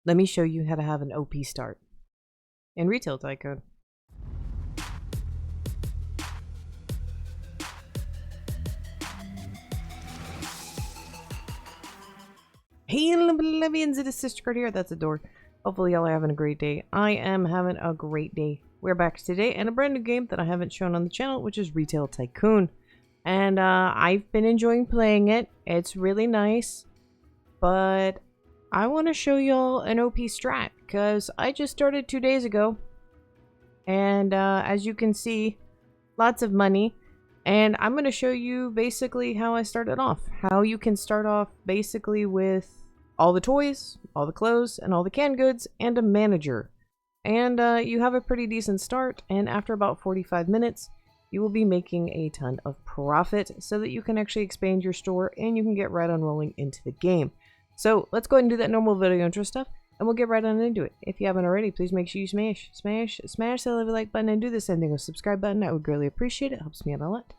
Let me show you how to have an OP start in Retail Tycoon. Hey, Livians, it is Sister Card here. That's a door. Hopefully y'all are having a great day. I am having a great day. We're back today and a brand new game that I haven't shown on the channel, which is Retail Tycoon. And I've been enjoying playing it. It's really nice. But I want to show y'all an OP strat because I just started 2 days ago. And as you can see, lots of money. And I'm going to show you basically how I started off. How you can start off basically with all the toys, all the clothes, and all the canned goods, and a manager. And you have a pretty decent start, and after about 45 minutes, you will be making a ton of profit so that you can actually expand your store and you can get right on rolling into the game. So let's go ahead and do that normal video intro stuff, and we'll get right on into it. If you haven't already, please make sure you smash that like button and do the same thing with the subscribe button. I would greatly appreciate it. It helps me out a lot.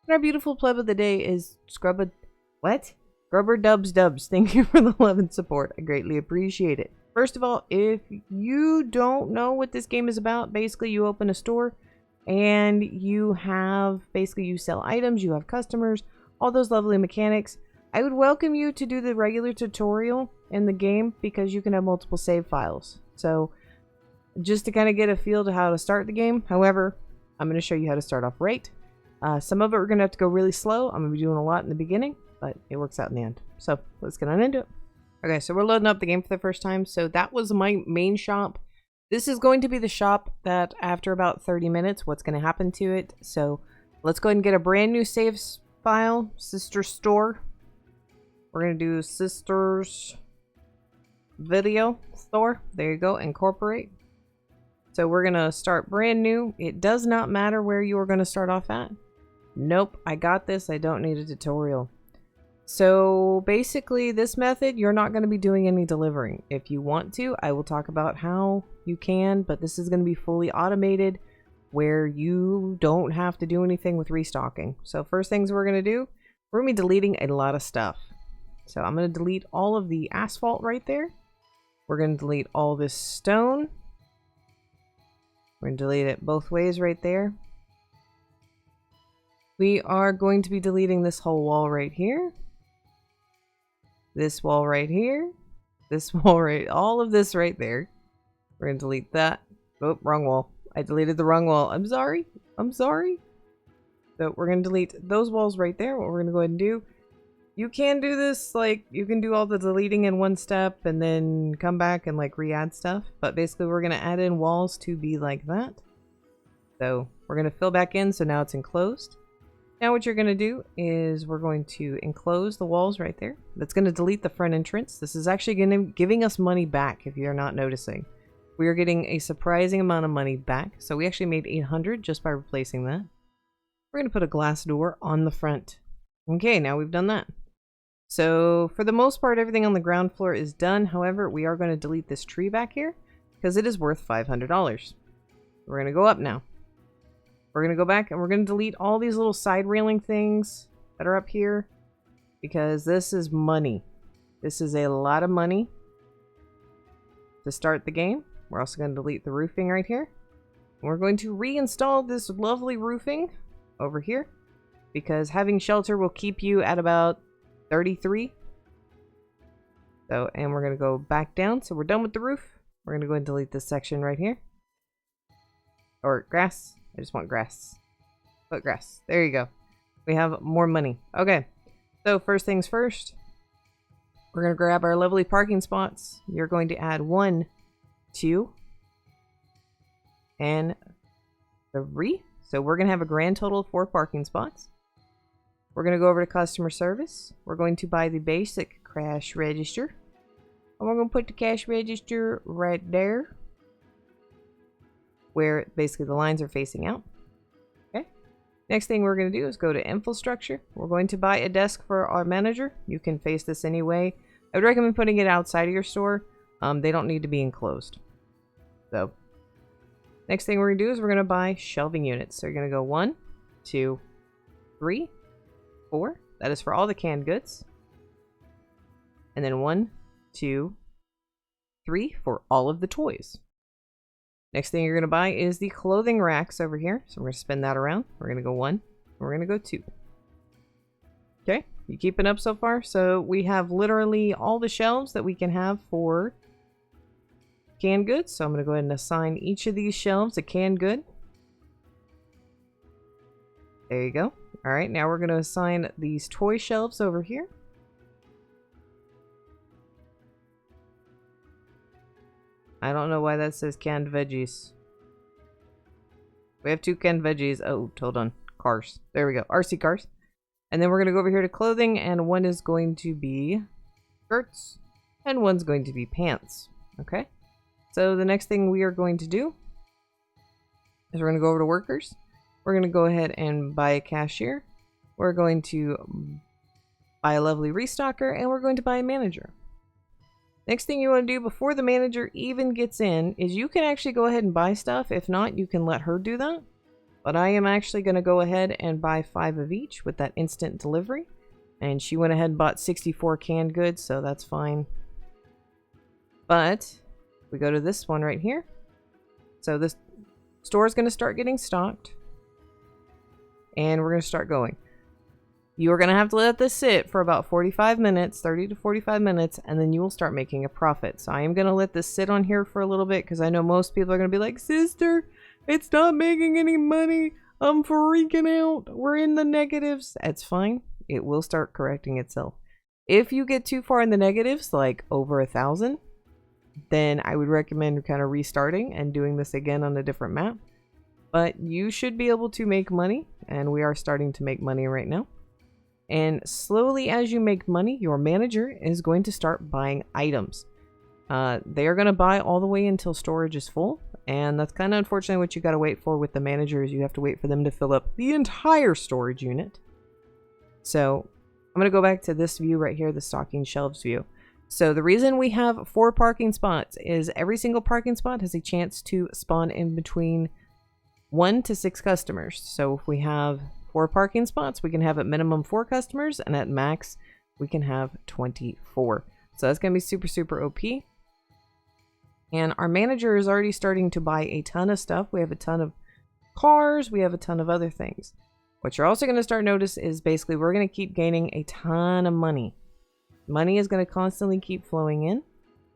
And our beautiful pleb of the day is Scrubber Dubs. Thank you for the love and support. I greatly appreciate it. First of all, if you don't know what this game is about, basically you open a store and you sell items, you have customers, all those lovely mechanics. I would welcome you to do the regular tutorial in the game because you can have multiple save files. So just to kind of get a feel to how to start the game. However, I'm going to show you how to start off right. Some of it we're going to have to go really slow. I'm going to be doing a lot in the beginning, but it works out in the end. So let's get on into it. Okay, so we're loading up the game for the first time. So that was my main shop. This is going to be the shop that after about 30 minutes, what's going to happen to it. So let's go ahead and get a brand new save file, Sister Store. We're going to do Sister's Video Store. There you go, incorporate. So we're going to start brand new. It does not matter where you are going to start off at. Nope, I got this. I don't need a tutorial. So basically this method, you're not going to be doing any delivering. If you want to, I will talk about how you can, but this is going to be fully automated where you don't have to do anything with restocking. So first things we're going to do, we're going to be deleting a lot of stuff. So I'm going to delete all of the asphalt right there. We're going to delete all this stone. We're going to delete it both ways right there. We are going to be deleting this whole wall right here. This wall right here. This wall right, all of this right there. We're going to delete that. Oh, wrong wall. I deleted the wrong wall. I'm sorry. I'm sorry. So we're going to delete those walls right there. What we're going to go ahead and do, you can do this, like, you can do all the deleting in one step and then come back and like re-add stuff. But basically we're going to add in walls to be like that. So we're going to fill back in, so now it's enclosed. Now what you're going to do is we're going to enclose the walls right there. That's going to delete the front entrance. This is actually going to giving us money back if you're not noticing. We are getting a surprising amount of money back. So we actually made 800 just by replacing that. We're going to put a glass door on the front. Okay, now we've done that. So for the most part, everything on the ground floor is done. However, we are going to delete this tree back here because it is worth $500. We're going to go up now. We're going to go back and we're going to delete all these little side railing things that are up here because this is money. This is a lot of money to start the game. We're also going to delete the roofing right here. And we're going to reinstall this lovely roofing over here because having shelter will keep you at about 33. So, and we're going to go back down. So we're done with the roof. We're going to go ahead and delete this section right here. Or grass. I just want grass. Put grass. There you go. We have more money. Okay. So first things first. We're going to grab our lovely parking spots. You're going to add 1, 2, and 3. So we're going to have a grand total of 4 parking spots. We're going to go over to customer service. We're going to buy the basic cash register. And we're going to put the cash register right there, where basically the lines are facing out. Okay. Next thing we're going to do is go to infrastructure. We're going to buy a desk for our manager. You can face this anyway. I would recommend putting it outside of your store. They don't need to be enclosed. So next thing we're going to do is we're going to buy shelving units. So you're going to go 1, 2, 3, 4. That is for all the canned goods. And then 1, 2, 3 for all of the toys. Next thing you're going to buy is the clothing racks over here. So we're going to spin that around. We're going to go 1. We're going to go 2. Okay, you keeping up so far? So we have literally all the shelves that we can have for canned goods. So I'm going to go ahead and assign each of these shelves a canned good. There you go. All right, now we're going to assign these toy shelves over here. I don't know why that says canned veggies. We have 2 canned veggies. Oh, hold on. Cars. There we go. RC cars. And then we're going to go over here to clothing, and one is going to be shirts, and one's going to be pants. Okay? So the next thing we are going to do is we're going to go over to workers. We're going to go ahead and buy a cashier. We're going to buy a lovely restocker, and we're going to buy a manager. Next thing you want to do before the manager even gets in is you can actually go ahead and buy stuff. If not, you can let her do that. But I am actually going to go ahead and buy 5 of each with that instant delivery. And she went ahead and bought 64 canned goods, so that's fine. But we go to this one right here. So this store is going to start getting stocked. And we're going to start going. You are going to have to let this sit for about 45 minutes, 30 to 45 minutes, and then you will start making a profit. So I am going to let this sit on here for a little bit because I know most people are going to be like, sister, it's not making any money. I'm freaking out. We're in the negatives. That's fine. It will start correcting itself. If you get too far in the negatives, like over 1,000, then I would recommend kind of restarting and doing this again on a different map. But you should be able to make money, and we are starting to make money right now. And slowly as you make money, your manager is going to start buying items. They are going to buy all the way until storage is full. And that's kind of unfortunately what you got to wait for with the managers. You have to wait for them to fill up the entire storage unit. So I'm going to go back to this view right here, the stocking shelves view. So the reason we have 4 parking spots is every single parking spot has a chance to spawn in between 1 to 6 customers. So if we have 4 parking spots, we can have at minimum 4 customers, and at max we can have 24. So that's going to be super, super OP. And our manager is already starting to buy a ton of stuff. We have a ton of cars. We have a ton of other things. What you're also going to start notice is basically we're going to keep gaining a ton of money. Money is going to constantly keep flowing in,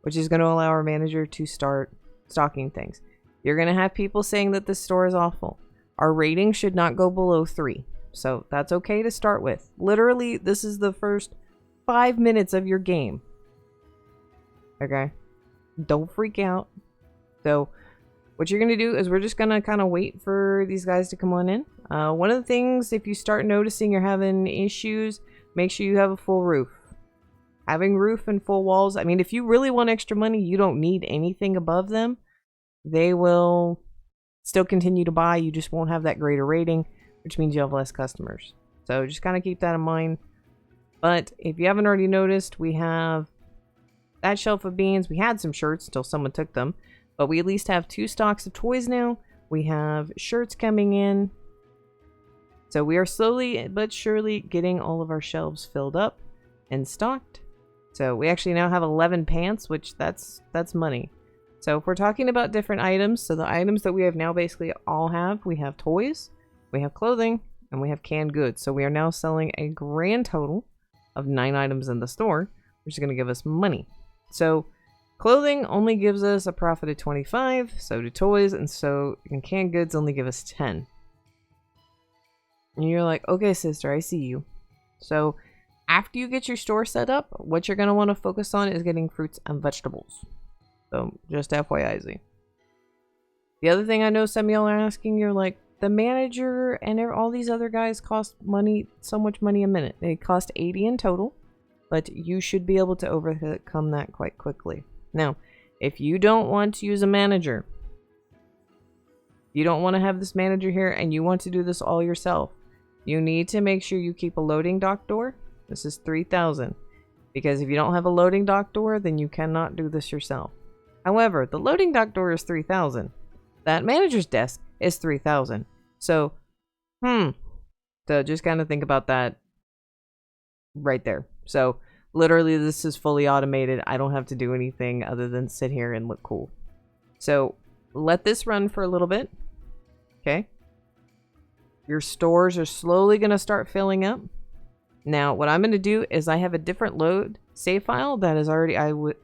which is going to allow our manager to start stocking things. You're going to have people saying that this store is awful. Our rating should not go below 3. So that's okay to start with. Literally, this is the first 5 minutes of your game. Okay? Don't freak out. So what you're going to do is we're just going to kind of wait for these guys to come on in. One of the things, if you start noticing you're having issues, make sure you have a full roof. Having roof and full walls, I mean, if you really want extra money, you don't need anything above them. They will still continue to buy. You just won't have that greater rating, which means you have less customers. So just kind of keep that in mind. But if you haven't already noticed, we have that shelf of beans. We had some shirts until someone took them, but we at least have 2 stocks of toys now. We have shirts coming in. So we are slowly but surely getting all of our shelves filled up and stocked. So we actually now have 11 pants, which that's money. So if we're talking about different items, so the items that we have now basically all have, we have toys, we have clothing, and we have canned goods. So we are now selling a grand total of 9 items in the store, which is going to give us money. So clothing only gives us a profit of 25, so do toys, and canned goods only give us 10. And you're like, okay, sister, I see you. So after you get your store set up, what you're going to want to focus on is getting fruits and vegetables. So just FYI. The other thing I know some of y'all are asking, you're like, the manager and all these other guys cost money, so much money a minute. They cost 80 in total, but you should be able to overcome that quite quickly. Now, if you don't want to use a manager, you don't want to have this manager here and you want to do this all yourself, you need to make sure you keep a loading dock door. This is 3,000. Because if you don't have a loading dock door, then you cannot do this yourself. However, the loading dock door is 3,000. That manager's desk is 3,000. So, so just kind of think about that right there. So Literally, this is fully automated. I don't have to do anything other than sit here and look cool. So let this run for a little bit. Okay. Your stores are slowly going to start filling up. Now, what I'm going to do is I have a different load save file that is already,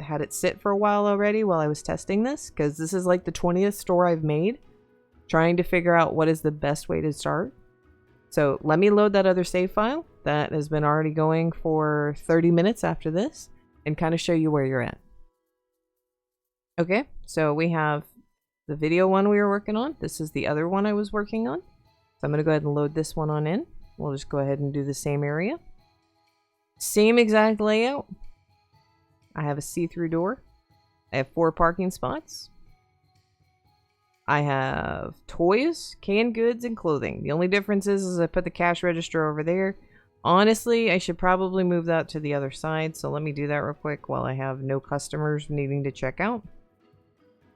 had it sit for a while already while I was testing this, because this is like the 20th store I've made, trying to figure out what is the best way to start. So let me load that other save file that has been already going for 30 minutes after this and kind of show you where you're at. Okay, so we have the video one we were working on. This is the other one I was working on. So I'm going to go ahead and load this one on in. We'll just go ahead and do the same area. Same exact layout. I have a see-through door. I have 4 parking spots. I have toys, canned goods, and clothing. The only difference is I put the cash register over there. Honestly, I should probably move that to the other side. So let me do that real quick while I have no customers needing to check out.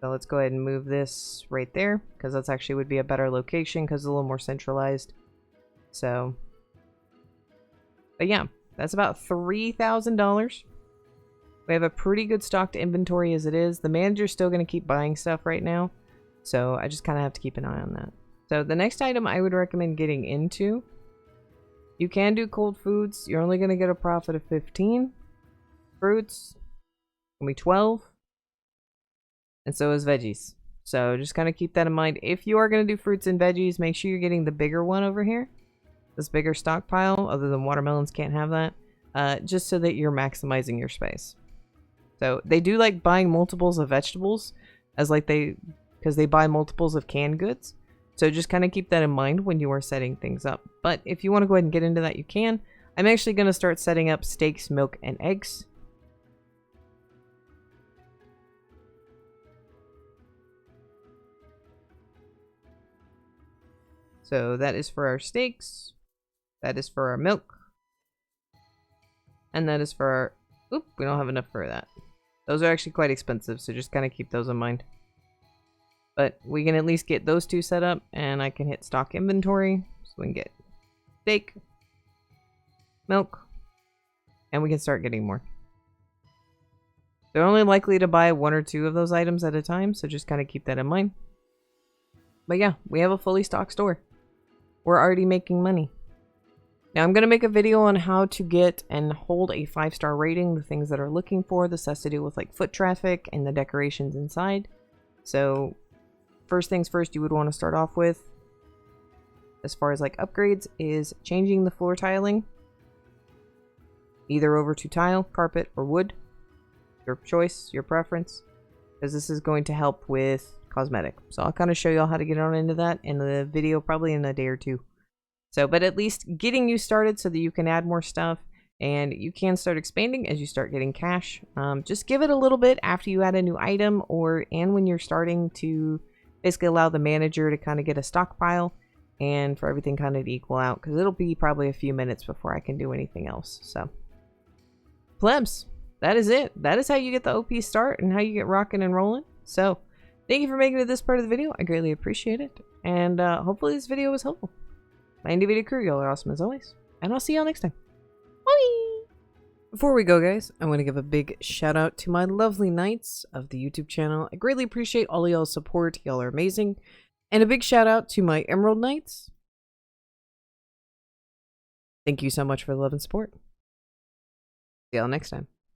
So let's go ahead and move this right there, because that's actually would be a better location because it's a little more centralized. So, but yeah, that's about $3,000. We have a pretty good stocked inventory as it is. The manager's still going to keep buying stuff right now, so I just kind of have to keep an eye on that. So the next item I would recommend getting into, you can do cold foods. You're only going to get a profit of 15. Fruits, going to be 12. And so is veggies. So just kind of keep that in mind. If you are going to do fruits and veggies, make sure you're getting the bigger one over here. This bigger stockpile, other than watermelons can't have that. Just so that you're maximizing your space. So they do like buying multiples of vegetables as like because they buy multiples of canned goods. So just kind of keep that in mind when you are setting things up. But if you want to go ahead and get into that, you can. I'm actually going to start setting up steaks, milk, and eggs. So that is for our steaks. That is for our milk. And that is for our... Oop, we don't have enough for that. Those are actually quite expensive, so just kind of keep those in mind. But we can at least get those two set up, and I can hit stock inventory. So we can get steak, milk, and we can start getting more. They're only likely to buy 1 or 2 of those items at a time, so just kind of keep that in mind. But yeah, we have a fully stocked store. We're already making money. Now I'm going to make a video on how to get and hold a 5-star rating, the things that are looking for. This has to do with like foot traffic and the decorations inside. So first things first you would want to start off with, as far as like upgrades, is changing the floor tiling. Either over to tile, carpet, or wood. Your choice, your preference. Because this is going to help with cosmetic. So I'll kind of show you all how to get on into that in the video, probably in a day or two. So, but at least getting you started so that you can add more stuff and you can start expanding as you start getting cash. Just give it a little bit after you add a new item and when you're starting to basically allow the manager to kind of get a stockpile and for everything kind of to equal out, because it'll be probably a few minutes before I can do anything else. So, plebs, that is it. That is how you get the OP start and how you get rocking and rolling. So, thank you for making it this part of the video. I greatly appreciate it. And hopefully this video was helpful. My indie crew, y'all are awesome as always. And I'll see y'all next time. Bye! Before we go, guys, I want to give a big shout out to my lovely knights of the YouTube channel. I greatly appreciate all y'all's support. Y'all are amazing. And a big shout out to my Emerald Knights. Thank you so much for the love and support. See y'all next time.